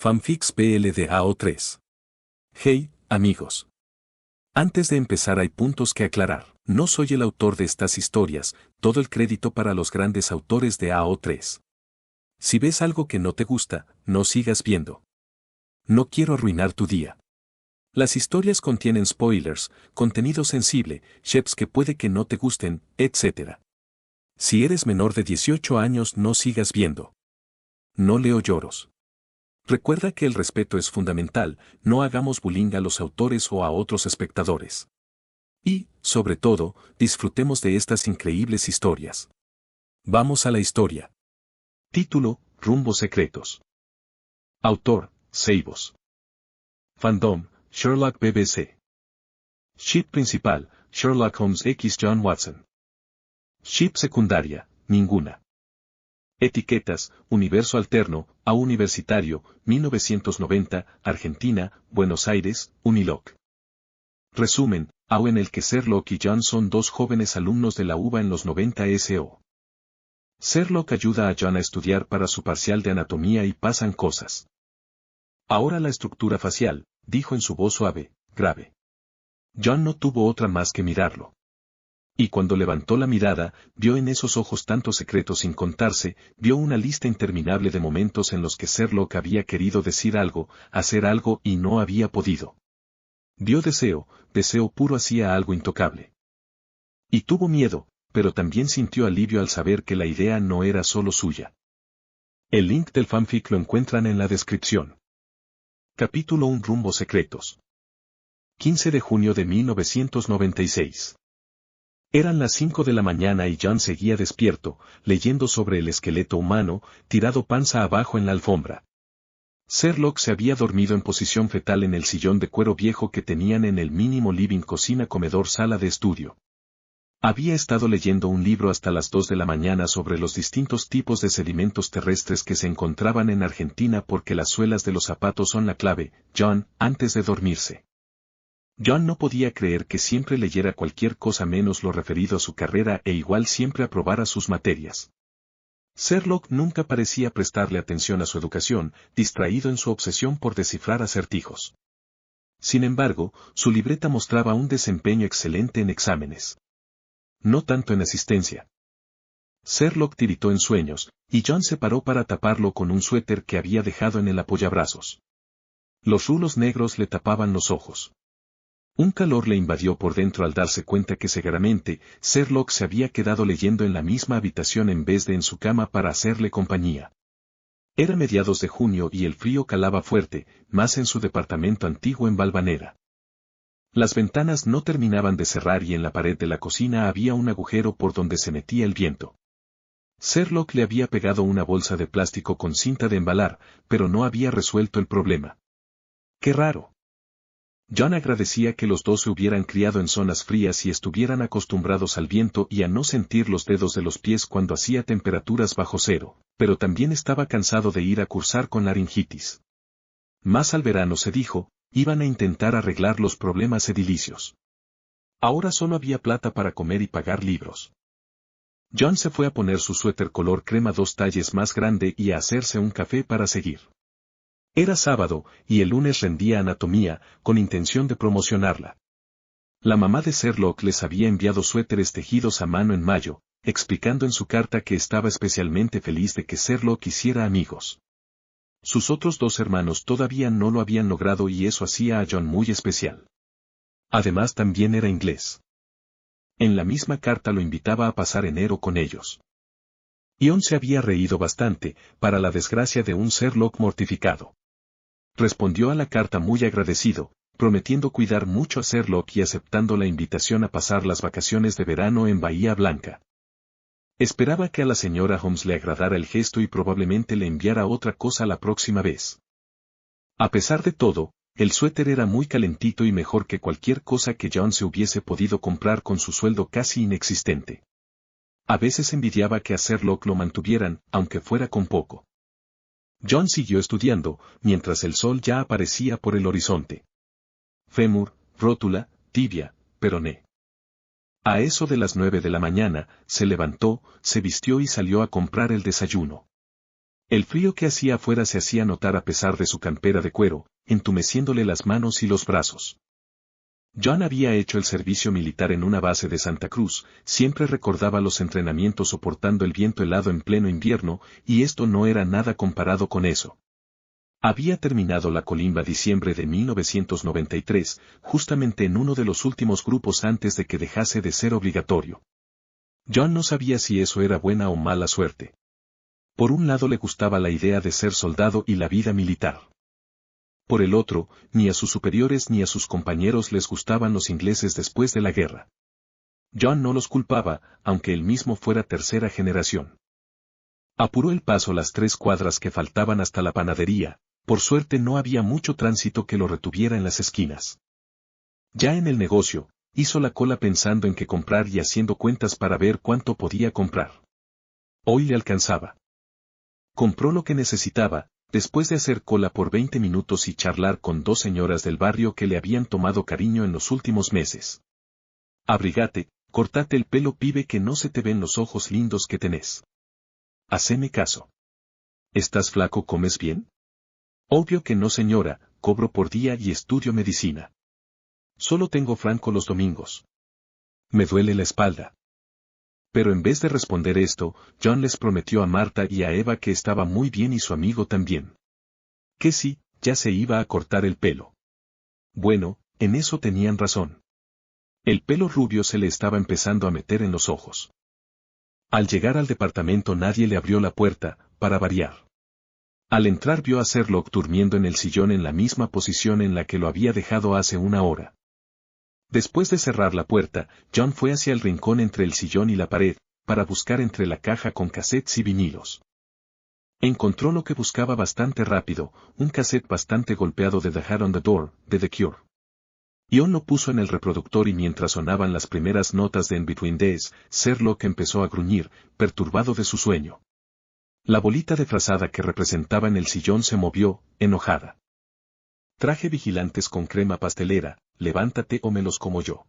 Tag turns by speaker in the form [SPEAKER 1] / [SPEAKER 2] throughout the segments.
[SPEAKER 1] Fanfics PLDAO3. Hey, amigos. Antes de empezar hay puntos que aclarar. No soy el autor de estas historias, todo el crédito para los grandes autores de AO3. Si ves algo que no te gusta, no sigas viendo. No quiero arruinar tu día. Las historias contienen spoilers, contenido sensible, chefs que puede que no te gusten, etc. Si eres menor de 18 años no sigas viendo. No leo lloros. Recuerda que el respeto es fundamental, no hagamos bullying a los autores o a otros espectadores. Y, sobre todo, disfrutemos de estas increíbles historias. Vamos a la historia. Título, Rumbos secretos. Autor, Seibos. Fandom, Sherlock BBC. Ship principal, Sherlock Holmes x John Watson. Ship secundaria, ninguna. Etiquetas, Universo Alterno, A Universitario, 1990, Argentina, Buenos Aires, Uniloc. Resumen, AO en el que Sherlock y John son dos jóvenes alumnos de la UBA en los 90 SO. Sherlock ayuda a John a estudiar para su parcial de anatomía y pasan cosas. Ahora la estructura facial, dijo en su voz suave, grave. John no tuvo otra más que mirarlo. Y cuando levantó la mirada, vio en esos ojos tantos secretos sin contarse, vio una lista interminable de momentos en los que Sherlock había querido decir algo, hacer algo y no había podido. Vio deseo puro hacia algo intocable. Y tuvo miedo, pero también sintió alivio al saber que la idea no era solo suya. El link del fanfic lo encuentran en la descripción. Capítulo 1 Rumbos secretos. 15 de junio de 1996. Eran las 5 de la mañana y John seguía despierto, leyendo sobre el esqueleto humano, tirado panza abajo en la alfombra. Sherlock se había dormido en posición fetal en el sillón de cuero viejo que tenían en el mínimo living cocina comedor sala de estudio. Había estado leyendo un libro hasta las 2 de la mañana sobre los distintos tipos de sedimentos terrestres que se encontraban en Argentina porque las suelas de los zapatos son la clave, John, antes de dormirse. John no podía creer que siempre leyera cualquier cosa menos lo referido a su carrera e igual siempre aprobara sus materias. Sherlock nunca parecía prestarle atención a su educación, distraído en su obsesión por descifrar acertijos. Sin embargo, su libreta mostraba un desempeño excelente en exámenes. No tanto en asistencia. Sherlock tiritó en sueños, y John se paró para taparlo con un suéter que había dejado en el apoyabrazos. Los rulos negros le tapaban los ojos. Un calor le invadió por dentro al darse cuenta que seguramente Sherlock se había quedado leyendo en la misma habitación en vez de en su cama para hacerle compañía. Era mediados de junio y el frío calaba fuerte, más en su departamento antiguo en Valvanera. Las ventanas no terminaban de cerrar y en la pared de la cocina había un agujero por donde se metía el viento. Sherlock le había pegado una bolsa de plástico con cinta de embalar, pero no había resuelto el problema. ¡Qué raro! John agradecía que los dos se hubieran criado en zonas frías y estuvieran acostumbrados al viento y a no sentir los dedos de los pies cuando hacía temperaturas bajo cero, pero también estaba cansado de ir a cursar con laringitis. Más al verano se dijo, iban a intentar arreglar los problemas edilicios. Ahora solo había plata para comer y pagar libros. John se fue a poner su suéter color crema 2 talles más grande y a hacerse un café para seguir. Era sábado, y el lunes rendía anatomía, con intención de promocionarla. La mamá de Sherlock les había enviado suéteres tejidos a mano en mayo, explicando en su carta que estaba especialmente feliz de que Sherlock hiciera amigos. Sus otros 2 hermanos todavía no lo habían logrado y eso hacía a John muy especial. Además también era inglés. En la misma carta lo invitaba a pasar enero con ellos. John se había reído bastante, para la desgracia de un Sherlock mortificado. Respondió a la carta muy agradecido, prometiendo cuidar mucho a Sherlock y aceptando la invitación a pasar las vacaciones de verano en Bahía Blanca. Esperaba que a la señora Holmes le agradara el gesto y probablemente le enviara otra cosa la próxima vez. A pesar de todo, el suéter era muy calentito y mejor que cualquier cosa que John se hubiese podido comprar con su sueldo casi inexistente. A veces envidiaba que a Sherlock lo mantuvieran, aunque fuera con poco. John siguió estudiando, mientras el sol ya aparecía por el horizonte. Fémur, rótula, tibia, peroné. A eso de las 9 de la mañana, se levantó, se vistió y salió a comprar el desayuno. El frío que hacía afuera se hacía notar a pesar de su campera de cuero, entumeciéndole las manos y los brazos. John había hecho el servicio militar en una base de Santa Cruz, siempre recordaba los entrenamientos soportando el viento helado en pleno invierno, y esto no era nada comparado con eso. Había terminado la colimba diciembre de 1993, justamente en uno de los últimos grupos antes de que dejase de ser obligatorio. John no sabía si eso era buena o mala suerte. Por un lado le gustaba la idea de ser soldado y la vida militar. Por el otro, ni a sus superiores ni a sus compañeros les gustaban los ingleses después de la guerra. John no los culpaba, aunque él mismo fuera tercera generación. Apuró el paso las 3 cuadras que faltaban hasta la panadería. Por suerte no había mucho tránsito que lo retuviera en las esquinas. Ya en el negocio, hizo la cola pensando en qué comprar y haciendo cuentas para ver cuánto podía comprar. Hoy le alcanzaba. Compró lo que necesitaba, después de hacer cola por 20 minutos y charlar con 2 señoras del barrio que le habían tomado cariño en los últimos meses. Abrígate, cortate el pelo pibe que no se te ven los ojos lindos que tenés. Haceme caso. ¿Estás flaco? ¿Comes bien? Obvio que no señora, cobro por día y estudio medicina. Solo tengo franco los domingos. Me duele la espalda. Pero en vez de responder esto, John les prometió a Marta y a Eva que estaba muy bien y su amigo también. Que sí, ya se iba a cortar el pelo. Bueno, en eso tenían razón. El pelo rubio se le estaba empezando a meter en los ojos. Al llegar al departamento nadie le abrió la puerta, para variar. Al entrar vio a Sherlock durmiendo en el sillón en la misma posición en la que lo había dejado hace una hora. Después de cerrar la puerta, John fue hacia el rincón entre el sillón y la pared, para buscar entre la caja con cassettes y vinilos. Encontró lo que buscaba bastante rápido, un cassette bastante golpeado de The Heart on the Door, de The Cure. John lo puso en el reproductor y mientras sonaban las primeras notas de In Between Days, Sherlock empezó a gruñir, perturbado de su sueño. La bolita de frazada que representaba en el sillón se movió, enojada. Traje vigilantes con crema pastelera, levántate o me los como yo.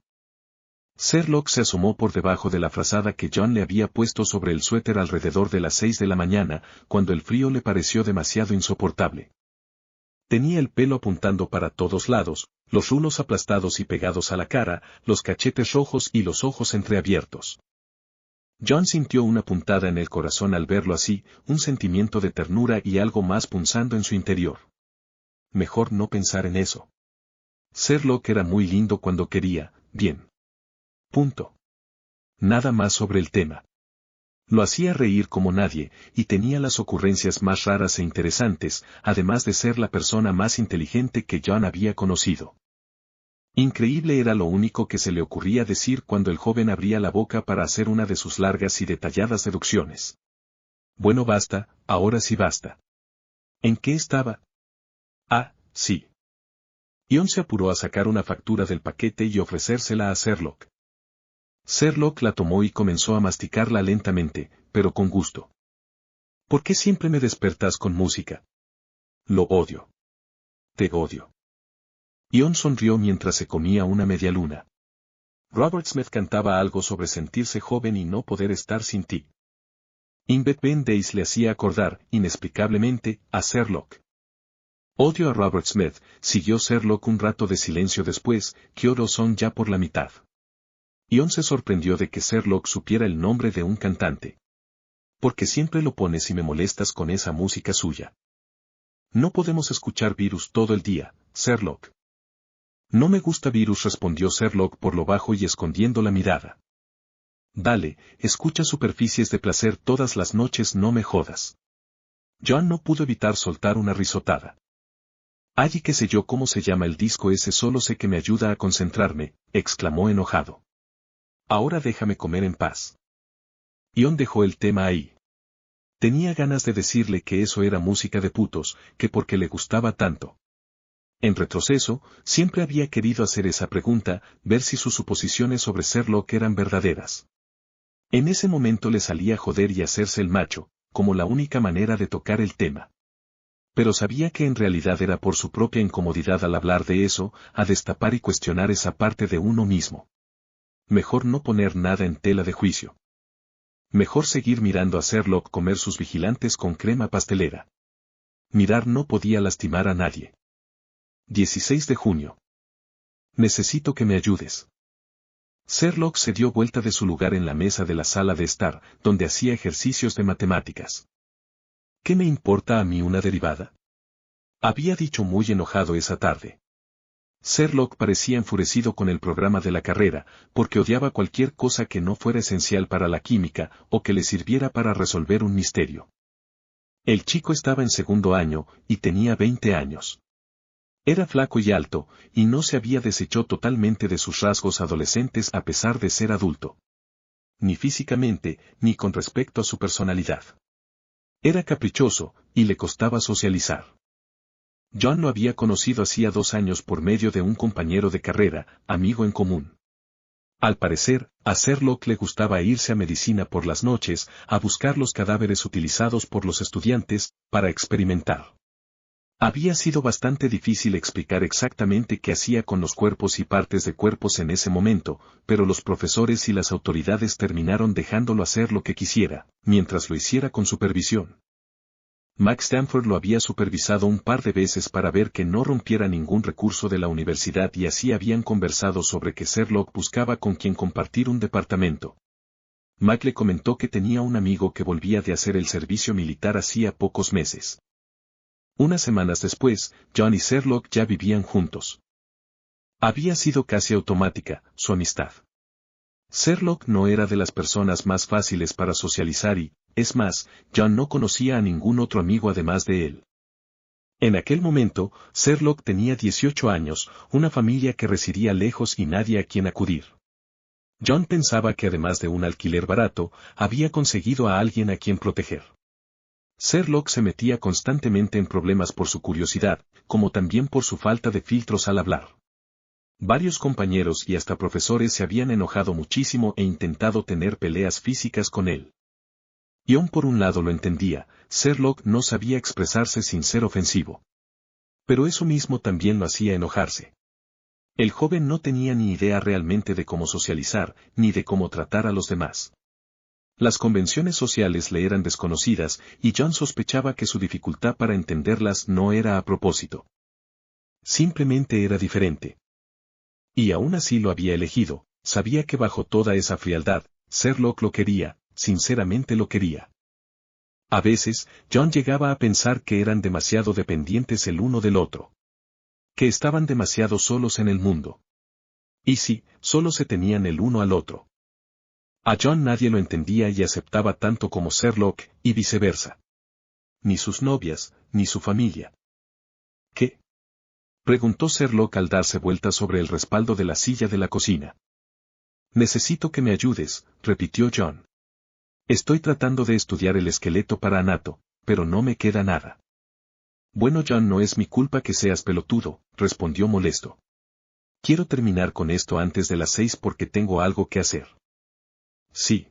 [SPEAKER 1] Sherlock se asomó por debajo de la frazada que John le había puesto sobre el suéter alrededor de las 6 de la mañana, cuando el frío le pareció demasiado insoportable. Tenía el pelo apuntando para todos lados, los rulos aplastados y pegados a la cara, los cachetes rojos y los ojos entreabiertos. John sintió una puntada en el corazón al verlo así, un sentimiento de ternura y algo más punzando en su interior. Mejor no pensar en eso. Sherlock era muy lindo cuando quería, bien. Punto. Nada más sobre el tema. Lo hacía reír como nadie, y tenía las ocurrencias más raras e interesantes, además de ser la persona más inteligente que John había conocido. Increíble era lo único que se le ocurría decir cuando el joven abría la boca para hacer una de sus largas y detalladas deducciones. Bueno, basta, ahora sí basta. ¿En qué estaba? Ah, sí. John se apuró a sacar una factura del paquete y ofrecérsela a Sherlock. Sherlock la tomó y comenzó a masticarla lentamente, pero con gusto. ¿Por qué siempre me despertas con música? Lo odio. Te odio. John sonrió mientras se comía una media luna. Robert Smith cantaba algo sobre sentirse joven y no poder estar sin ti. In Between Days le hacía acordar, inexplicablemente, a Sherlock. Odio a Robert Smith, siguió Sherlock un rato de silencio después, ¿qué horas son ya por la mitad? John se sorprendió de que Sherlock supiera el nombre de un cantante. Porque siempre lo pones y me molestas con esa música suya. No podemos escuchar Virus todo el día, Sherlock. No me gusta Virus, respondió Sherlock por lo bajo y escondiendo la mirada. Dale, escucha Superficies de Placer todas las noches, no me jodas. John no pudo evitar soltar una risotada. Ay, y qué sé yo cómo se llama el disco ese, solo sé que me ayuda a concentrarme, exclamó enojado. Ahora déjame comer en paz. John dejó el tema ahí. Tenía ganas de decirle que eso era música de putos, que porque le gustaba tanto. En retroceso, siempre había querido hacer esa pregunta, ver si sus suposiciones sobre Sherlock eran verdaderas. En ese momento le salía joder y hacerse el macho, como la única manera de tocar el tema. Pero sabía que en realidad era por su propia incomodidad al hablar de eso, a destapar y cuestionar esa parte de uno mismo. Mejor no poner nada en tela de juicio. Mejor seguir mirando a Sherlock comer sus vigilantes con crema pastelera. Mirar no podía lastimar a nadie. 16 de junio. Necesito que me ayudes. Sherlock se dio vuelta de su lugar en la mesa de la sala de estar, donde hacía ejercicios de matemáticas. ¿Qué me importa a mí una derivada? Había dicho muy enojado esa tarde. Sherlock parecía enfurecido con el programa de la carrera, porque odiaba cualquier cosa que no fuera esencial para la química o que le sirviera para resolver un misterio. El chico estaba en segundo año y tenía 20 años. Era flaco y alto, y no se había deshecho totalmente de sus rasgos adolescentes a pesar de ser adulto. Ni físicamente, ni con respecto a su personalidad. Era caprichoso, y le costaba socializar. John lo había conocido hacía 2 años por medio de un compañero de carrera, amigo en común. Al parecer, a Sherlock le gustaba irse a medicina por las noches, a buscar los cadáveres utilizados por los estudiantes, para experimentar. Había sido bastante difícil explicar exactamente qué hacía con los cuerpos y partes de cuerpos en ese momento, pero los profesores y las autoridades terminaron dejándolo hacer lo que quisiera, mientras lo hiciera con supervisión. Max Stanford lo había supervisado un par de veces para ver que no rompiera ningún recurso de la universidad y así habían conversado sobre que Sherlock buscaba con quien compartir un departamento. Mac le comentó que tenía un amigo que volvía de hacer el servicio militar hacía pocos meses. Unas semanas después, John y Sherlock ya vivían juntos. Había sido casi automática, su amistad. Sherlock no era de las personas más fáciles para socializar y, es más, John no conocía a ningún otro amigo además de él. En aquel momento, Sherlock tenía 18 años, una familia que residía lejos y nadie a quien acudir. John pensaba que además de un alquiler barato, había conseguido a alguien a quien proteger. Sherlock se metía constantemente en problemas por su curiosidad, como también por su falta de filtros al hablar. Varios compañeros y hasta profesores se habían enojado muchísimo e intentado tener peleas físicas con él. John por un lado lo entendía, Sherlock no sabía expresarse sin ser ofensivo. Pero eso mismo también lo hacía enojarse. El joven no tenía ni idea realmente de cómo socializar, ni de cómo tratar a los demás. Las convenciones sociales le eran desconocidas, y John sospechaba que su dificultad para entenderlas no era a propósito. Simplemente era diferente. Y aún así lo había elegido, sabía que bajo toda esa frialdad, Sherlock lo quería, sinceramente lo quería. A veces, John llegaba a pensar que eran demasiado dependientes el uno del otro. Que estaban demasiado solos en el mundo. Y sí, solo se tenían el uno al otro. A John nadie lo entendía y aceptaba tanto como Sherlock, y viceversa. Ni sus novias, ni su familia. ¿Qué? Preguntó Sherlock al darse vuelta sobre el respaldo de la silla de la cocina. Necesito que me ayudes, repitió John. Estoy tratando de estudiar el esqueleto para Anato, pero no me queda nada. Bueno, John, no es mi culpa que seas pelotudo, respondió molesto. Quiero terminar con esto antes de las 6 porque tengo algo que hacer. Sí.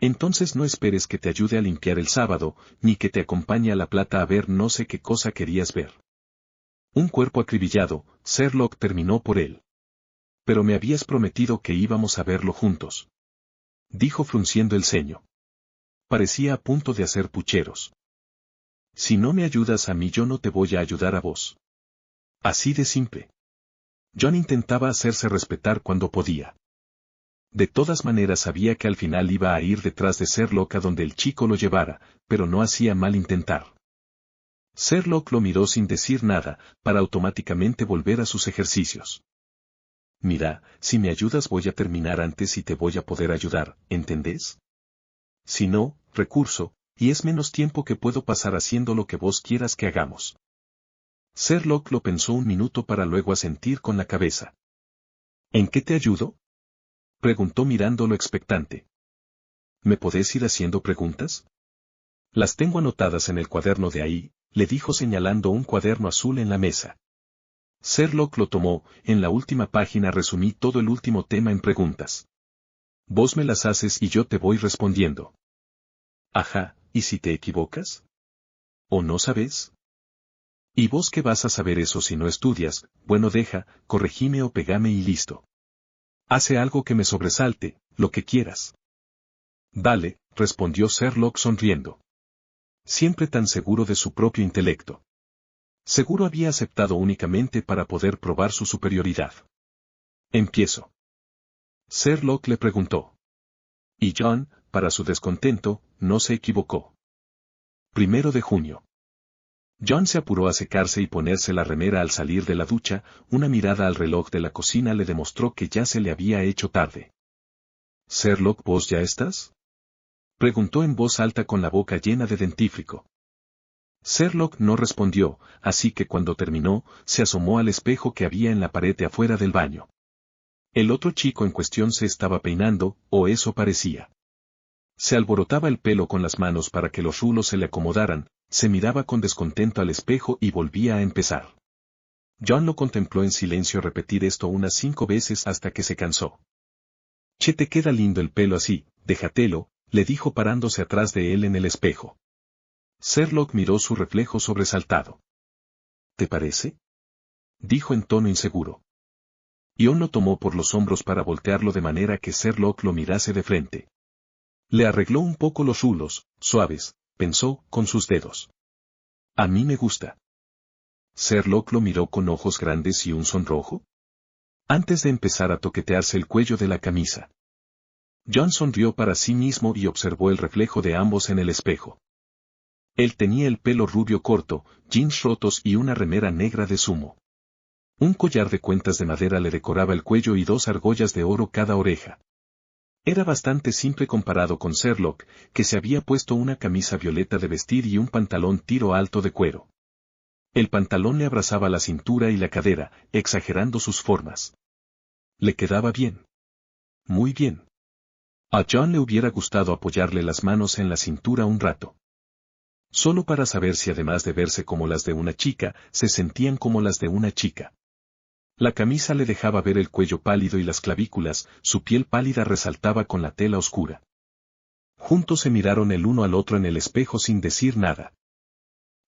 [SPEAKER 1] Entonces no esperes que te ayude a limpiar el sábado, ni que te acompañe a La Plata a ver no sé qué cosa querías ver. Un cuerpo acribillado, Sherlock terminó por él. Pero me habías prometido que íbamos a verlo juntos. Dijo frunciendo el ceño. Parecía a punto de hacer pucheros. Si no me ayudas a mí yo no te voy a ayudar a vos. Así de simple. John intentaba hacerse respetar cuando podía. De todas maneras sabía que al final iba a ir detrás de Sherlock a donde el chico lo llevara, pero no hacía mal intentar. Sherlock lo miró sin decir nada, para automáticamente volver a sus ejercicios. Mira, si me ayudas voy a terminar antes y te voy a poder ayudar, ¿entendés? Si no, recurso, y es menos tiempo que puedo pasar haciendo lo que vos quieras que hagamos. Sherlock lo pensó un minuto para luego asentir con la cabeza. ¿En qué te ayudo? Preguntó mirándolo expectante. ¿Me podés ir haciendo preguntas? Las tengo anotadas en el cuaderno de ahí, le dijo señalando un cuaderno azul en la mesa. Sherlock lo tomó, en la última página resumí todo el último tema en preguntas. Vos me las haces y yo te voy respondiendo. Ajá, ¿y si te equivocas? ¿O no sabes? ¿Y vos qué vas a saber eso si no estudias? Bueno, deja, corregime o pegame y listo. Hace algo que me sobresalte, lo que quieras. Dale, respondió Sherlock sonriendo. Siempre tan seguro de su propio intelecto. Seguro había aceptado únicamente para poder probar su superioridad. Empiezo. Sherlock le preguntó. Y John, para su descontento, no se equivocó. 1 de junio. John se apuró a secarse y ponerse la remera al salir de la ducha. Una mirada al reloj de la cocina le demostró que ya se le había hecho tarde. —Sherlock, ¿vos ya estás? —preguntó en voz alta con la boca llena de dentífrico. Sherlock no respondió, así que cuando terminó, se asomó al espejo que había en la pared de afuera del baño. El otro chico en cuestión se estaba peinando, o eso parecía. Se alborotaba el pelo con las manos para que los rulos se le acomodaran, se miraba con descontento al espejo y volvía a empezar. John lo contempló en silencio repetir esto unas 5 veces hasta que se cansó. —Che, te queda lindo el pelo así, déjatelo, le dijo parándose atrás de él en el espejo. Sherlock miró su reflejo sobresaltado. —¿Te parece? —dijo en tono inseguro. John lo tomó por los hombros para voltearlo de manera que Sherlock lo mirase de frente. Le arregló un poco los rulos, suaves, pensó, con sus dedos. —A mí me gusta. Sherlock lo miró con ojos grandes y un sonrojo. Antes de empezar a toquetearse el cuello de la camisa. John sonrió para sí mismo y observó el reflejo de ambos en el espejo. Él tenía el pelo rubio corto, jeans rotos y una remera negra de zumo. Un collar de cuentas de madera le decoraba el cuello y 2 argollas de oro cada oreja. Era bastante simple comparado con Sherlock, que se había puesto una camisa violeta de vestir y un pantalón tiro alto de cuero. El pantalón le abrazaba la cintura y la cadera, exagerando sus formas. Le quedaba bien. Muy bien. A John le hubiera gustado apoyarle las manos en la cintura un rato. Solo para saber si además de verse como las de una chica, se sentían como las de una chica. La camisa le dejaba ver el cuello pálido y las clavículas, su piel pálida resaltaba con la tela oscura. Juntos se miraron el uno al otro en el espejo sin decir nada.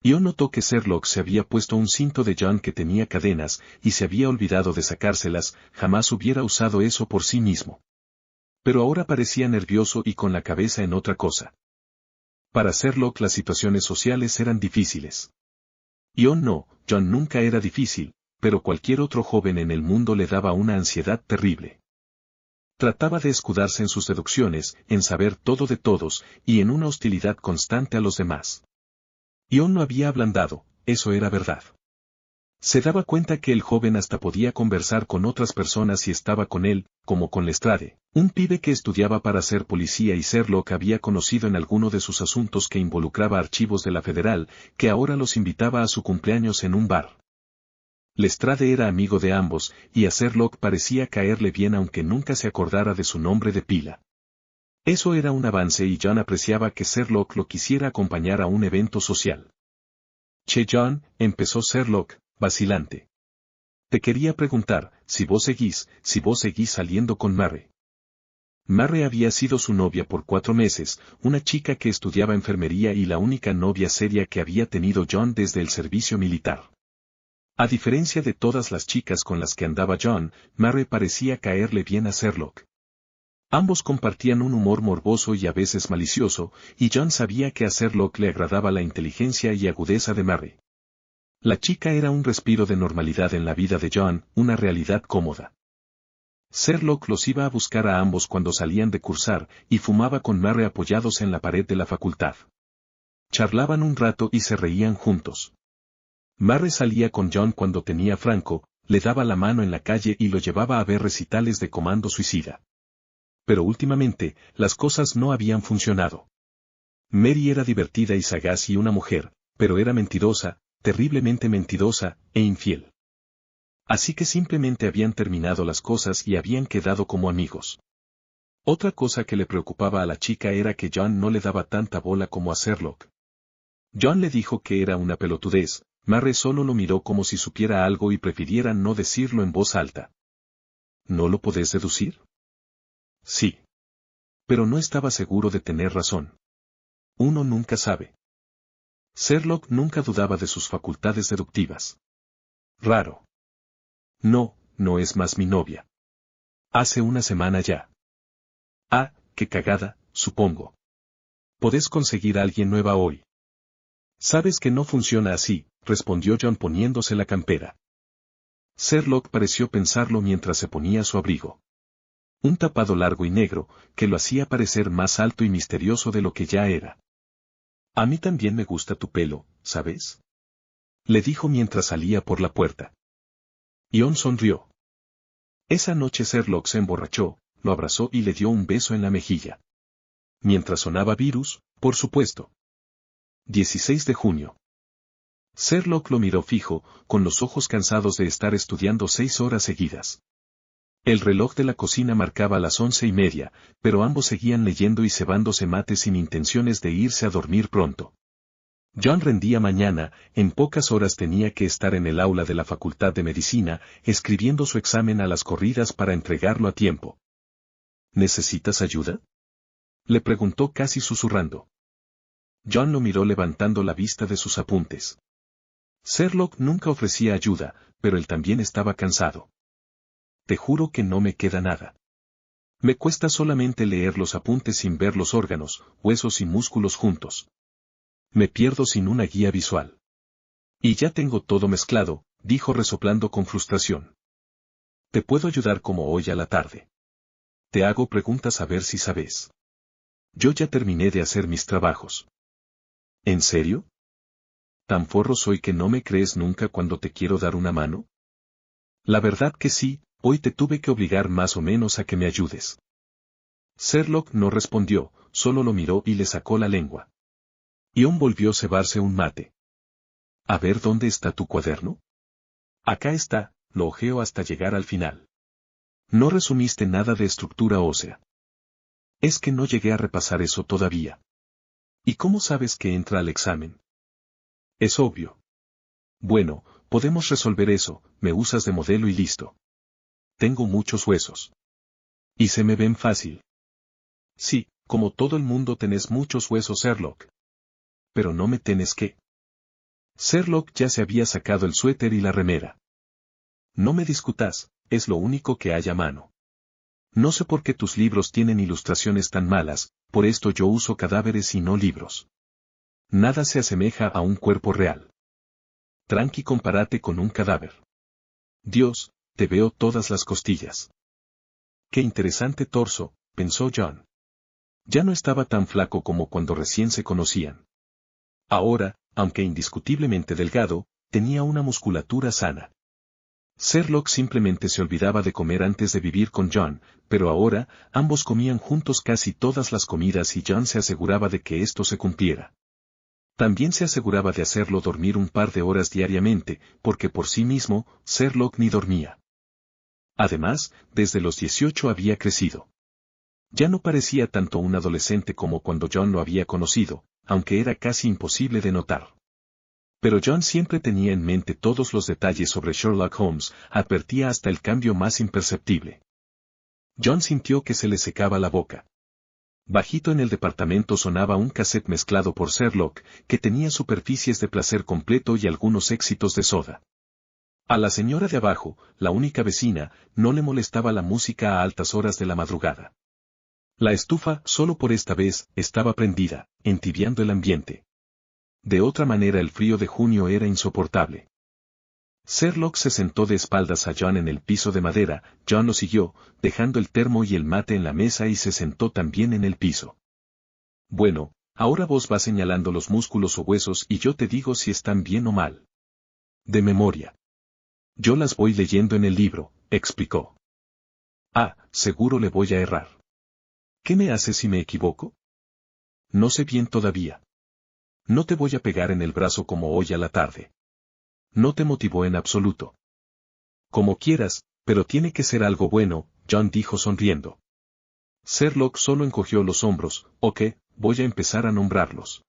[SPEAKER 1] Yo notó que Sherlock se había puesto un cinto de John que tenía cadenas, y se había olvidado de sacárselas, jamás hubiera usado eso por sí mismo. Pero ahora parecía nervioso y con la cabeza en otra cosa. Para Sherlock las situaciones sociales eran difíciles. John nunca era difícil, pero cualquier otro joven en el mundo le daba una ansiedad terrible. Trataba de escudarse en sus deducciones, en saber todo de todos, y en una hostilidad constante a los demás. John no había ablandado, eso era verdad. Se daba cuenta que el joven hasta podía conversar con otras personas si estaba con él, como con Lestrade, un pibe que estudiaba para ser policía y Sherlock había conocido en alguno de sus asuntos que involucraba archivos de la Federal, que ahora los invitaba a su cumpleaños en un bar. Lestrade era amigo de ambos, y a Sherlock parecía caerle bien aunque nunca se acordara de su nombre de pila. Eso era un avance y John apreciaba que Sherlock lo quisiera acompañar a un evento social. Che John, empezó Sherlock, vacilante. Te quería preguntar, si vos seguís saliendo con Mary. Mary había sido su novia por 4 meses, una chica que estudiaba enfermería y la única novia seria que había tenido John desde el servicio militar. A diferencia de todas las chicas con las que andaba John, Mary parecía caerle bien a Sherlock. Ambos compartían un humor morboso y a veces malicioso, y John sabía que a Sherlock le agradaba la inteligencia y agudeza de Mary. La chica era un respiro de normalidad en la vida de John, una realidad cómoda. Sherlock los iba a buscar a ambos cuando salían de cursar, y fumaba con Mary apoyados en la pared de la facultad. Charlaban un rato y se reían juntos. Mary salía con John cuando tenía Franco, le daba la mano en la calle y lo llevaba a ver recitales de Comando Suicida. Pero últimamente, las cosas no habían funcionado. Mary era divertida y sagaz y una mujer, pero era mentirosa, terriblemente mentirosa, e infiel. Así que simplemente habían terminado las cosas y habían quedado como amigos. Otra cosa que le preocupaba a la chica era que John no le daba tanta bola como a Sherlock. John le dijo que era una pelotudez, Mary solo lo miró como si supiera algo y prefiriera no decirlo en voz alta. ¿No lo podés deducir? Sí. Pero no estaba seguro de tener razón. Uno nunca sabe. Sherlock nunca dudaba de sus facultades deductivas. Raro. No es más mi novia. Hace una semana ya. Ah, qué cagada, supongo. Podés conseguir a alguien nueva hoy. Sabes que no funciona así, respondió John poniéndose la campera. Sherlock pareció pensarlo mientras se ponía su abrigo. Un tapado largo y negro, que lo hacía parecer más alto y misterioso de lo que ya era. A mí también me gusta tu pelo, ¿sabes? Le dijo mientras salía por la puerta. Ion sonrió. Esa noche Sherlock se emborrachó, lo abrazó y le dio un beso en la mejilla. Mientras sonaba Virus, por supuesto. 16 de junio. Sherlock lo miró fijo, con los ojos cansados de estar estudiando 6 horas seguidas. El reloj de la cocina marcaba las 11:30, pero ambos seguían leyendo y cebándose mate sin intenciones de irse a dormir pronto. John rendía mañana, en pocas horas tenía que estar en el aula de la Facultad de Medicina, escribiendo su examen a las corridas para entregarlo a tiempo. ¿Necesitas ayuda?, le preguntó casi susurrando. John lo miró levantando la vista de sus apuntes. Sherlock nunca ofrecía ayuda, pero él también estaba cansado. Te juro que no me queda nada. Me cuesta solamente leer los apuntes sin ver los órganos, huesos y músculos juntos. Me pierdo sin una guía visual. Y ya tengo todo mezclado, dijo resoplando con frustración. Te puedo ayudar como hoy a la tarde. Te hago preguntas a ver si sabes. Yo ya terminé de hacer mis trabajos. ¿En serio? ¿Tan forro soy que no me crees nunca cuando te quiero dar una mano? La verdad que sí, hoy te tuve que obligar más o menos a que me ayudes. Sherlock no respondió, solo lo miró y le sacó la lengua. Ion volvió a cebarse un mate. A ver dónde está tu cuaderno. Acá está, lo hojeo hasta llegar al final. No resumiste nada de estructura ósea. Es que no llegué a repasar eso todavía. ¿Y cómo sabes que entra al examen? Es obvio. Bueno, podemos resolver eso, me usas de modelo y listo. Tengo muchos huesos. Y se me ven fácil. Sí, como todo el mundo tenés muchos huesos, Sherlock. Pero no me tenés que. Sherlock ya se había sacado el suéter y la remera. No me discutas, es lo único que hay a mano. No sé por qué tus libros tienen ilustraciones tan malas, por esto yo uso cadáveres y no libros. Nada se asemeja a un cuerpo real. Tranqui, compárate con un cadáver. Dios, te veo todas las costillas. Qué interesante torso, pensó John. Ya no estaba tan flaco como cuando recién se conocían. Ahora, aunque indiscutiblemente delgado, tenía una musculatura sana. Sherlock simplemente se olvidaba de comer antes de vivir con John, pero ahora, ambos comían juntos casi todas las comidas y John se aseguraba de que esto se cumpliera. También se aseguraba de hacerlo dormir un par de horas diariamente, porque por sí mismo, Sherlock ni dormía. Además, desde los 18 había crecido. Ya no parecía tanto un adolescente como cuando John lo había conocido, aunque era casi imposible de notar. Pero John siempre tenía en mente todos los detalles sobre Sherlock Holmes, advertía hasta el cambio más imperceptible. John sintió que se le secaba la boca. Bajito en el departamento sonaba un cassette mezclado por Sherlock, que tenía superficies de placer completo y algunos éxitos de Soda. A la señora de abajo, la única vecina, no le molestaba la música a altas horas de la madrugada. La estufa, solo por esta vez, estaba prendida, entibiando el ambiente. De otra manera el frío de junio era insoportable. Sherlock se sentó de espaldas a John en el piso de madera, John lo siguió, dejando el termo y el mate en la mesa y se sentó también en el piso. Bueno, ahora vos vas señalando los músculos o huesos y yo te digo si están bien o mal. De memoria. Yo las voy leyendo en el libro, explicó. Ah, seguro le voy a errar. ¿Qué me hace si me equivoco? No sé bien todavía. No te voy a pegar en el brazo como hoy a la tarde. No te motivó en absoluto. Como quieras, pero tiene que ser algo bueno, John dijo sonriendo. Sherlock solo encogió los hombros. Ok, voy a empezar a nombrarlos.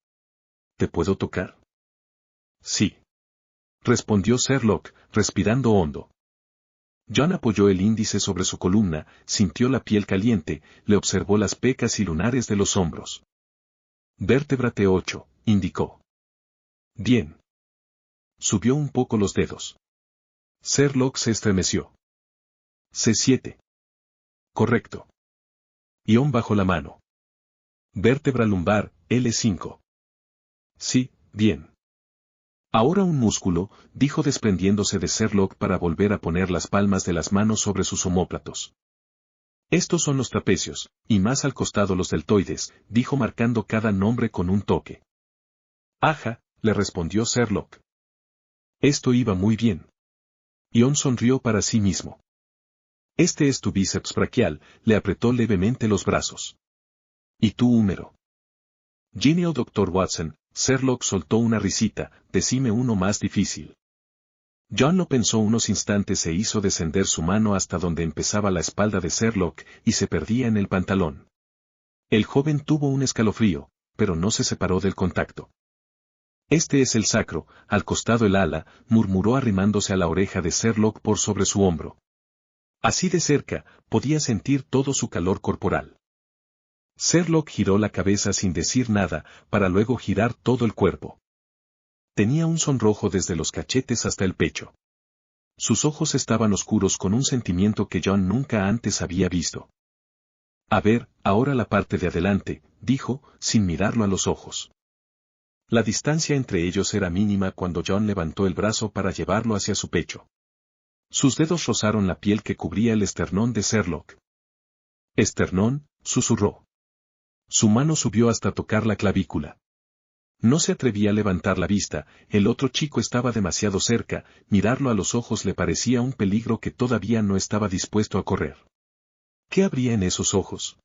[SPEAKER 1] ¿Te puedo tocar? Sí. Respondió Sherlock, respirando hondo. John apoyó el índice sobre su columna, sintió la piel caliente, le observó las pecas y lunares de los hombros. Vértebra T8, indicó. Bien. Subió un poco los dedos. Sherlock se estremeció. C7. Correcto. Ion bajó la mano. Vértebra lumbar, L5. Sí, bien. Ahora un músculo, dijo desprendiéndose de Sherlock para volver a poner las palmas de las manos sobre sus omóplatos. Estos son los trapecios, y más al costado los deltoides, dijo marcando cada nombre con un toque. Aja, le respondió Sherlock. Esto iba muy bien. John sonrió para sí mismo. Este es tu bíceps braquial, le apretó levemente los brazos. ¿Y tú húmero? Genial Dr. Watson, Sherlock soltó una risita, decime uno más difícil. John lo pensó unos instantes e hizo descender su mano hasta donde empezaba la espalda de Sherlock y se perdía en el pantalón. El joven tuvo un escalofrío, pero no se separó del contacto. Este es el sacro, al costado el ala, murmuró arrimándose a la oreja de Sherlock por sobre su hombro. Así de cerca, podía sentir todo su calor corporal. Sherlock giró la cabeza sin decir nada, para luego girar todo el cuerpo. Tenía un sonrojo desde los cachetes hasta el pecho. Sus ojos estaban oscuros con un sentimiento que John nunca antes había visto. A ver, ahora la parte de adelante, dijo, sin mirarlo a los ojos. La distancia entre ellos era mínima cuando John levantó el brazo para llevarlo hacia su pecho. Sus dedos rozaron la piel que cubría el esternón de Sherlock. «Esternón», susurró. Su mano subió hasta tocar la clavícula. No se atrevía a levantar la vista, el otro chico estaba demasiado cerca, mirarlo a los ojos le parecía un peligro que todavía no estaba dispuesto a correr. ¿Qué habría en esos ojos?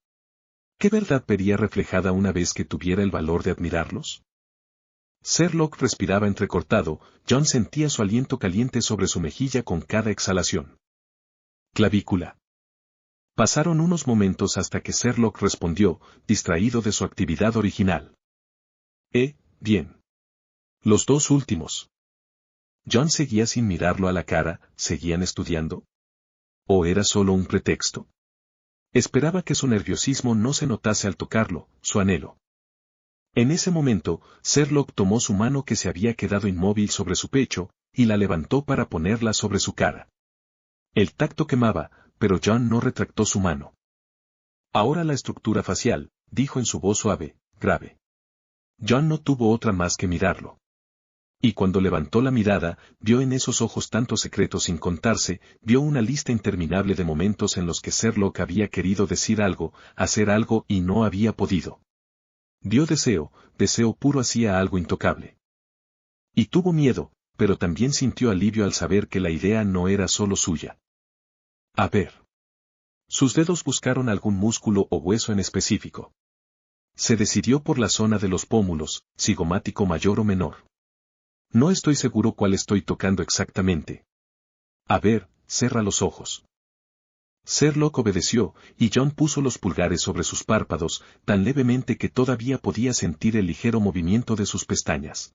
[SPEAKER 1] ¿Qué verdad vería reflejada una vez que tuviera el valor de admirarlos? Sherlock respiraba entrecortado, John sentía su aliento caliente sobre su mejilla con cada exhalación. Clavícula. Pasaron unos momentos hasta que Sherlock respondió, distraído de su actividad original. Bien. Los dos últimos. John seguía sin mirarlo a la cara, ¿seguían estudiando? ¿O era solo un pretexto? Esperaba que su nerviosismo no se notase al tocarlo, su anhelo. En ese momento, Sherlock tomó su mano que se había quedado inmóvil sobre su pecho, y la levantó para ponerla sobre su cara. El tacto quemaba, pero John no retractó su mano. Ahora la estructura facial, dijo en su voz suave, grave. John no tuvo otra más que mirarlo. Y cuando levantó la mirada, vio en esos ojos tantos secretos sin contarse, vio una lista interminable de momentos en los que Sherlock había querido decir algo, hacer algo y no había podido. Vio deseo puro hacia algo intocable. Y tuvo miedo, pero también sintió alivio al saber que la idea no era solo suya. A ver. Sus dedos buscaron algún músculo o hueso en específico. Se decidió por la zona de los pómulos, cigomático mayor o menor. No estoy seguro cuál estoy tocando exactamente. A ver, cierra los ojos. Sherlock obedeció, y John puso los pulgares sobre sus párpados, tan levemente que todavía podía sentir el ligero movimiento de sus pestañas.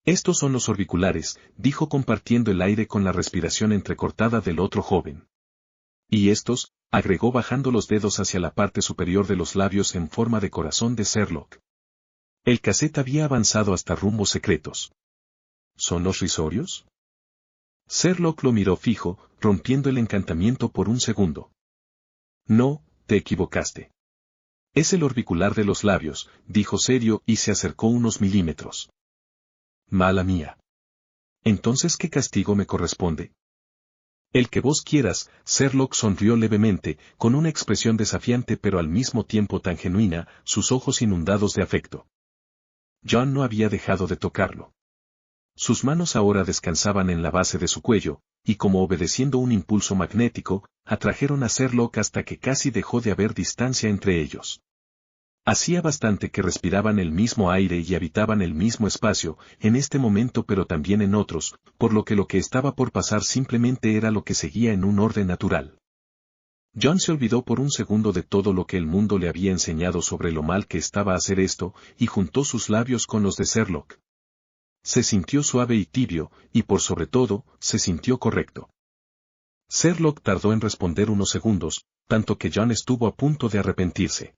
[SPEAKER 1] Estos son los orbiculares, dijo compartiendo el aire con la respiración entrecortada del otro joven. Y estos, agregó bajando los dedos hacia la parte superior de los labios en forma de corazón de Sherlock. El cassette había avanzado hasta rumbos secretos. ¿Son los risorios? Sherlock lo miró fijo, rompiendo el encantamiento por un segundo. No, te equivocaste. Es el orbicular de los labios, dijo serio y se acercó unos milímetros. Mala mía. Entonces, ¿qué castigo me corresponde? El que vos quieras, Sherlock sonrió levemente, con una expresión desafiante pero al mismo tiempo tan genuina, sus ojos inundados de afecto. John no había dejado de tocarlo. Sus manos ahora descansaban en la base de su cuello, y como obedeciendo un impulso magnético, atrajeron a Sherlock hasta que casi dejó de haber distancia entre ellos. Hacía bastante que respiraban el mismo aire y habitaban el mismo espacio, en este momento pero también en otros, por lo que estaba por pasar simplemente era lo que seguía en un orden natural. John se olvidó por un segundo de todo lo que el mundo le había enseñado sobre lo mal que estaba hacer esto, y juntó sus labios con los de Sherlock. Se sintió suave y tibio, y por sobre todo, se sintió correcto. Sherlock tardó en responder unos segundos, tanto que John estuvo a punto de arrepentirse.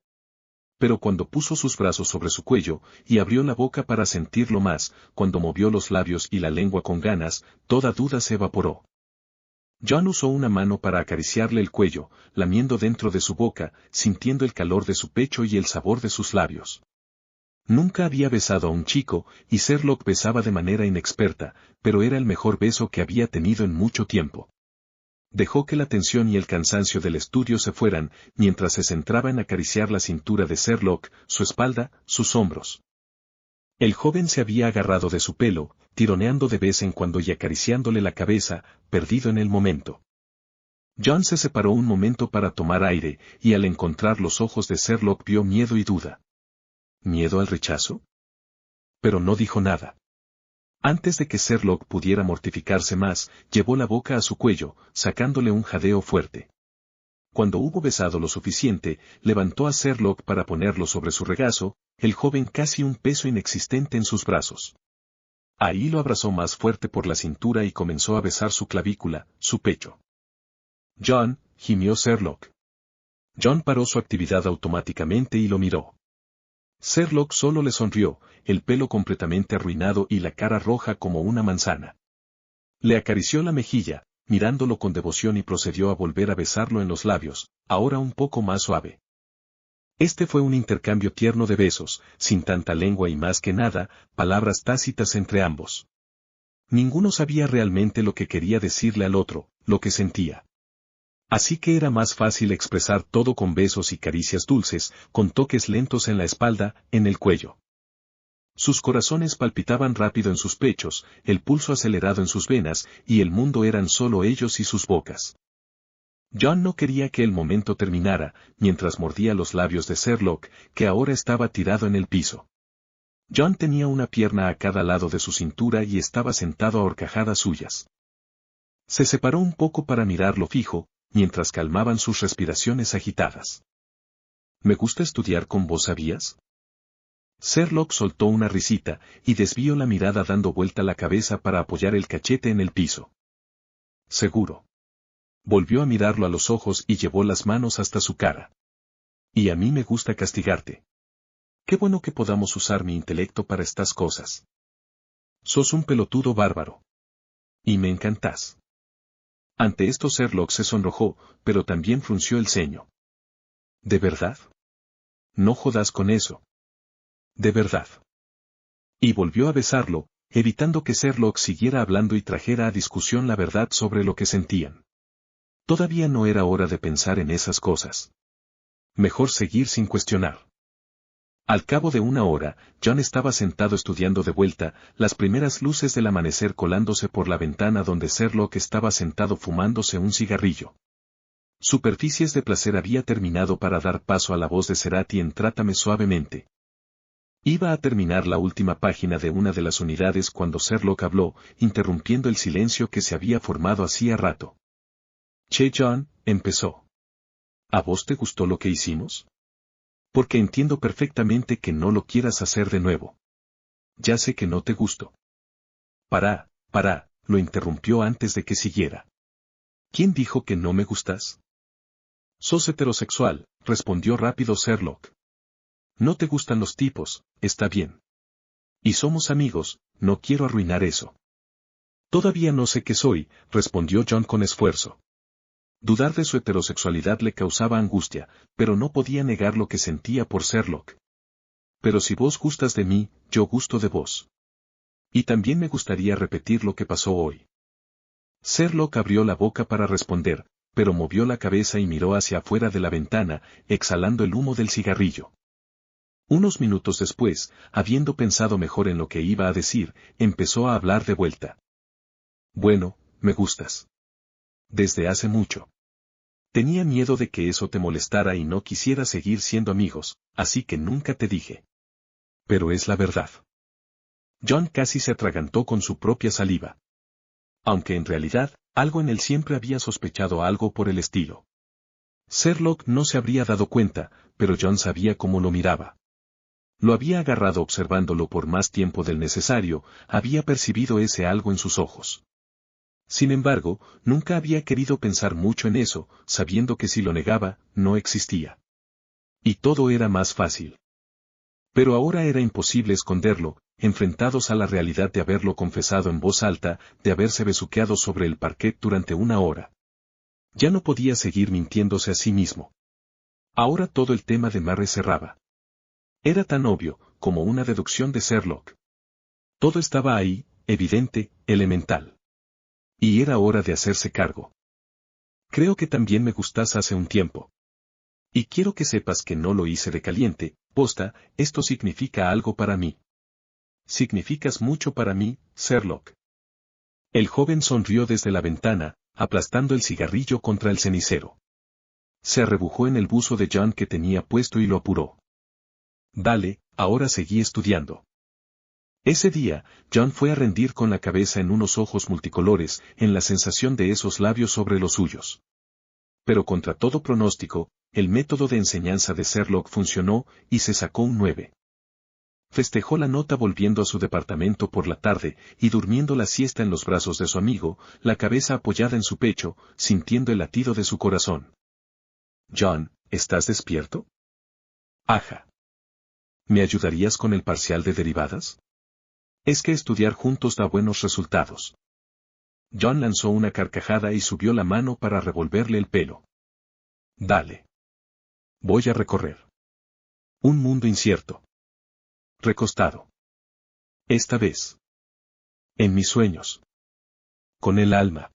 [SPEAKER 1] Pero cuando puso sus brazos sobre su cuello, y abrió la boca para sentirlo más, cuando movió los labios y la lengua con ganas, toda duda se evaporó. John usó una mano para acariciarle el cuello, lamiendo dentro de su boca, sintiendo el calor de su pecho y el sabor de sus labios. Nunca había besado a un chico, y Sherlock besaba de manera inexperta, pero era el mejor beso que había tenido en mucho tiempo. Dejó que la tensión y el cansancio del estudio se fueran, mientras se centraba en acariciar la cintura de Sherlock, su espalda, sus hombros. El joven se había agarrado de su pelo, tironeando de vez en cuando y acariciándole la cabeza, perdido en el momento. John se separó un momento para tomar aire, y al encontrar los ojos de Sherlock vio miedo y duda. ¿Miedo al rechazo? Pero no dijo nada. Antes de que Sherlock pudiera mortificarse más, llevó la boca a su cuello, sacándole un jadeo fuerte. Cuando hubo besado lo suficiente, levantó a Sherlock para ponerlo sobre su regazo, el joven casi un peso inexistente en sus brazos. Ahí lo abrazó más fuerte por la cintura y comenzó a besar su clavícula, su pecho. John, gimió Sherlock. John paró su actividad automáticamente y lo miró. Sherlock solo le sonrió, el pelo completamente arruinado y la cara roja como una manzana. Le acarició la mejilla, mirándolo con devoción y procedió a volver a besarlo en los labios, ahora un poco más suave. Este fue un intercambio tierno de besos, sin tanta lengua y más que nada, palabras tácitas entre ambos. Ninguno sabía realmente lo que quería decirle al otro, lo que sentía. Así que era más fácil expresar todo con besos y caricias dulces, con toques lentos en la espalda, en el cuello. Sus corazones palpitaban rápido en sus pechos, el pulso acelerado en sus venas, y el mundo eran solo ellos y sus bocas. John no quería que el momento terminara, mientras mordía los labios de Sherlock, que ahora estaba tirado en el piso. John tenía una pierna a cada lado de su cintura y estaba sentado a horcajadas suyas. Se separó un poco para mirarlo fijo, mientras calmaban sus respiraciones agitadas. «Me gusta estudiar con vos, ¿sabías?» Sherlock soltó una risita, y desvió la mirada dando vuelta la cabeza para apoyar el cachete en el piso. «Seguro». Volvió a mirarlo a los ojos y llevó las manos hasta su cara. «Y a mí me gusta castigarte. Qué bueno que podamos usar mi intelecto para estas cosas. Sos un pelotudo bárbaro. Y me encantás». Ante esto Sherlock se sonrojó, pero también frunció el ceño. ¿De verdad? No jodas con eso. De verdad. Y volvió a besarlo, evitando que Sherlock siguiera hablando y trajera a discusión la verdad sobre lo que sentían. Todavía no era hora de pensar en esas cosas. Mejor seguir sin cuestionar. Al cabo de una hora, John estaba sentado estudiando de vuelta, las primeras luces del amanecer colándose por la ventana donde Sherlock estaba sentado fumándose un cigarrillo. Superficies de placer había terminado para dar paso a la voz de Cerati en Trátame suavemente. Iba a terminar la última página de una de las unidades cuando Sherlock habló, interrumpiendo el silencio que se había formado hacía rato. «Che John», empezó. «¿A vos te gustó lo que hicimos? Porque entiendo perfectamente que no lo quieras hacer de nuevo. Ya sé que no te gustó». «Pará, lo interrumpió antes de que siguiera. ¿Quién dijo que no me gustas?» «Sos heterosexual», respondió rápido Sherlock. «No te gustan los tipos, está bien. Y somos amigos, no quiero arruinar eso». «Todavía no sé qué soy», respondió John con esfuerzo. Dudar de su heterosexualidad le causaba angustia, pero no podía negar lo que sentía por Sherlock. «Pero si vos gustas de mí, yo gusto de vos. Y también me gustaría repetir lo que pasó hoy». Sherlock abrió la boca para responder, pero movió la cabeza y miró hacia afuera de la ventana, exhalando el humo del cigarrillo. Unos minutos después, habiendo pensado mejor en lo que iba a decir, empezó a hablar de vuelta. «Bueno, me gustas. Desde hace mucho. Tenía miedo de que eso te molestara y no quisiera seguir siendo amigos, así que nunca te dije. Pero es la verdad». John casi se atragantó con su propia saliva. Aunque en realidad, algo en él siempre había sospechado algo por el estilo. Sherlock no se habría dado cuenta, pero John sabía cómo lo miraba. Lo había agarrado observándolo por más tiempo del necesario, había percibido ese algo en sus ojos. Sin embargo, nunca había querido pensar mucho en eso, sabiendo que si lo negaba, no existía. Y todo era más fácil. Pero ahora era imposible esconderlo, enfrentados a la realidad de haberlo confesado en voz alta, de haberse besuqueado sobre el parquet durante una hora. Ya no podía seguir mintiéndose a sí mismo. Ahora todo el tema de Mary cerraba. Era tan obvio, como una deducción de Sherlock. Todo estaba ahí, evidente, elemental. Y era hora de hacerse cargo. Creo que también me gustas hace un tiempo. Y quiero que sepas que no lo hice de caliente, posta, esto significa algo para mí. Significas mucho para mí, Sherlock. El joven sonrió desde la ventana, aplastando el cigarrillo contra el cenicero. Se arrebujó en el buzo de John que tenía puesto y lo apuró. Dale, ahora seguí estudiando. Ese día, John fue a rendir con la cabeza en unos ojos multicolores, en la sensación de esos labios sobre los suyos. Pero contra todo pronóstico, el método de enseñanza de Sherlock funcionó, y se sacó un 9. Festejó la nota volviendo a su departamento por la tarde, y durmiendo la siesta en los brazos de su amigo, la cabeza apoyada en su pecho, sintiendo el latido de su corazón. John, ¿estás despierto? Aja. ¿Me ayudarías con el parcial de derivadas? Es que estudiar juntos da buenos resultados. John lanzó una carcajada y subió la mano para revolverle el pelo. Dale. Voy a recorrer. Un mundo incierto. Recostado. Esta vez. En mis sueños. Con el alma.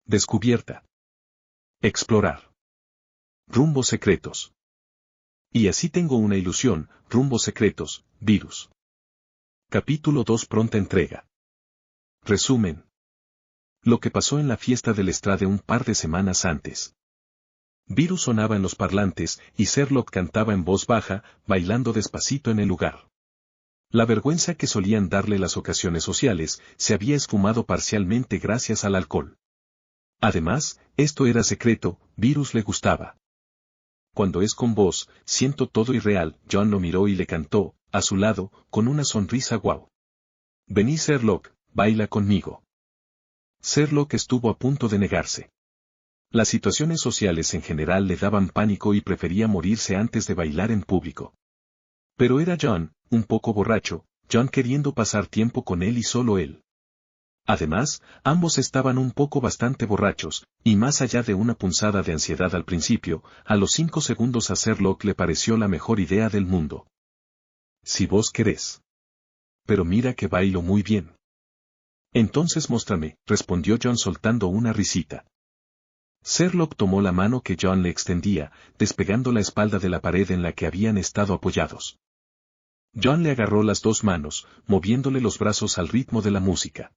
[SPEAKER 1] Descubierta. Explorar. Rumbos secretos. Y así tengo una ilusión, rumbos secretos, virus. Capítulo 2 Pronta entrega. Resumen. Lo que pasó en la fiesta del Estrade un par de semanas antes. Virus sonaba en los parlantes, y Sherlock cantaba en voz baja, bailando despacito en el lugar. La vergüenza que solían darle las ocasiones sociales, se había esfumado parcialmente gracias al alcohol. Además, esto era secreto, Virus le gustaba. Cuando es con vos, siento todo irreal, John lo miró y le cantó, a su lado, con una sonrisa guau. Vení Sherlock, baila conmigo. Sherlock estuvo a punto de negarse. Las situaciones sociales en general le daban pánico y prefería morirse antes de bailar en público. Pero era John, un poco borracho, John queriendo pasar tiempo con él y solo él. Además, ambos estaban un poco bastante borrachos, y más allá de una punzada de ansiedad al principio, a los 5 segundos a Sherlock le pareció la mejor idea del mundo. Si vos querés. Pero mira que bailo muy bien. Entonces muéstrame, respondió John soltando una risita. Sherlock tomó la mano que John le extendía, despegando la espalda de la pared en la que habían estado apoyados. John le agarró las dos manos, moviéndole los brazos al ritmo de la música.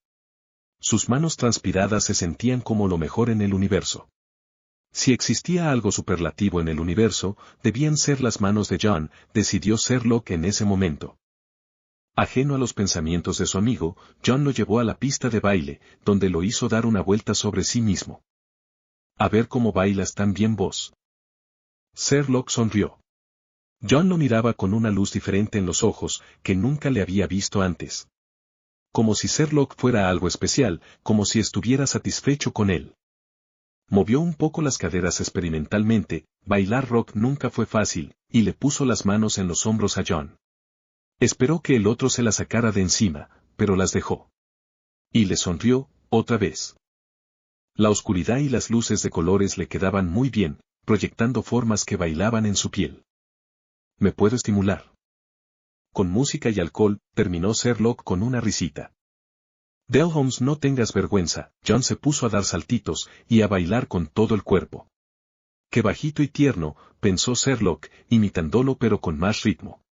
[SPEAKER 1] Sus manos transpiradas se sentían como lo mejor en el universo. Si existía algo superlativo en el universo, debían ser las manos de John, decidió Sherlock en ese momento. Ajeno a los pensamientos de su amigo, John lo llevó a la pista de baile, donde lo hizo dar una vuelta sobre sí mismo. A ver cómo bailas tan bien vos. Sherlock sonrió. John lo miraba con una luz diferente en los ojos, que nunca le había visto antes. Como si Sherlock fuera algo especial, como si estuviera satisfecho con él. Movió un poco las caderas experimentalmente, bailar rock nunca fue fácil, y le puso las manos en los hombros a John. Esperó que el otro se las sacara de encima, pero las dejó. Y le sonrió, otra vez. La oscuridad y las luces de colores le quedaban muy bien, proyectando formas que bailaban en su piel. ¿Me puedo estimular? Con música y alcohol, terminó Sherlock con una risita. Dale Holmes, no tengas vergüenza, John se puso a dar saltitos, y a bailar con todo el cuerpo. Qué bajito y tierno, pensó Sherlock, imitándolo pero con más ritmo.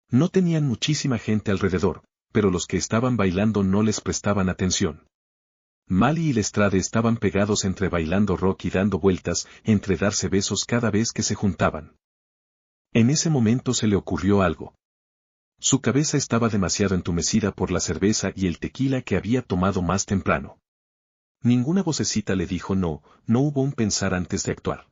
[SPEAKER 1] No tenían muchísima gente alrededor, pero los que estaban bailando no les prestaban atención. Mally y Lestrade estaban pegados entre bailando rock y dando vueltas, entre darse besos cada vez que se juntaban. En ese momento se le ocurrió algo. Su cabeza estaba demasiado entumecida por la cerveza y el tequila que había tomado más temprano. Ninguna vocecita le dijo no, no hubo un pensar antes de actuar.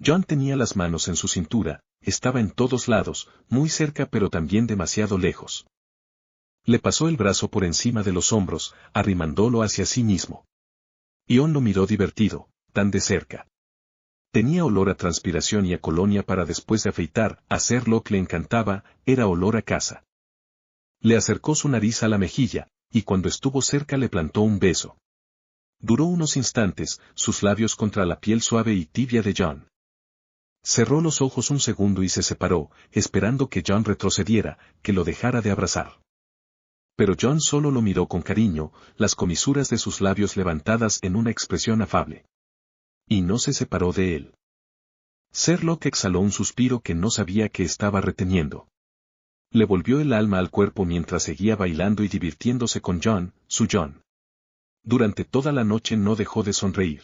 [SPEAKER 1] John tenía las manos en su cintura, estaba en todos lados, muy cerca pero también demasiado lejos. Le pasó el brazo por encima de los hombros, arrimándolo hacia sí mismo. Ion lo miró divertido, tan de cerca. Tenía olor a transpiración y a colonia para después de afeitar, a Sherlock le encantaba, era olor a casa. Le acercó su nariz a la mejilla, y cuando estuvo cerca le plantó un beso. Duró unos instantes, sus labios contra la piel suave y tibia de John. Cerró los ojos un segundo y se separó, esperando que John retrocediera, que lo dejara de abrazar. Pero John solo lo miró con cariño, las comisuras de sus labios levantadas en una expresión afable. Y no se separó de él. Sherlock exhaló un suspiro que no sabía que estaba reteniendo. Le volvió el alma al cuerpo mientras seguía bailando y divirtiéndose con John, su John. Durante toda la noche no dejó de sonreír.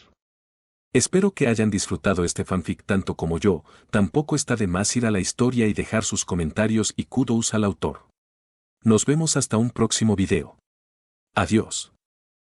[SPEAKER 1] Espero que hayan disfrutado este fanfic tanto como yo, tampoco está de más ir a la historia y dejar sus comentarios y kudos al autor. Nos vemos hasta un próximo video. Adiós.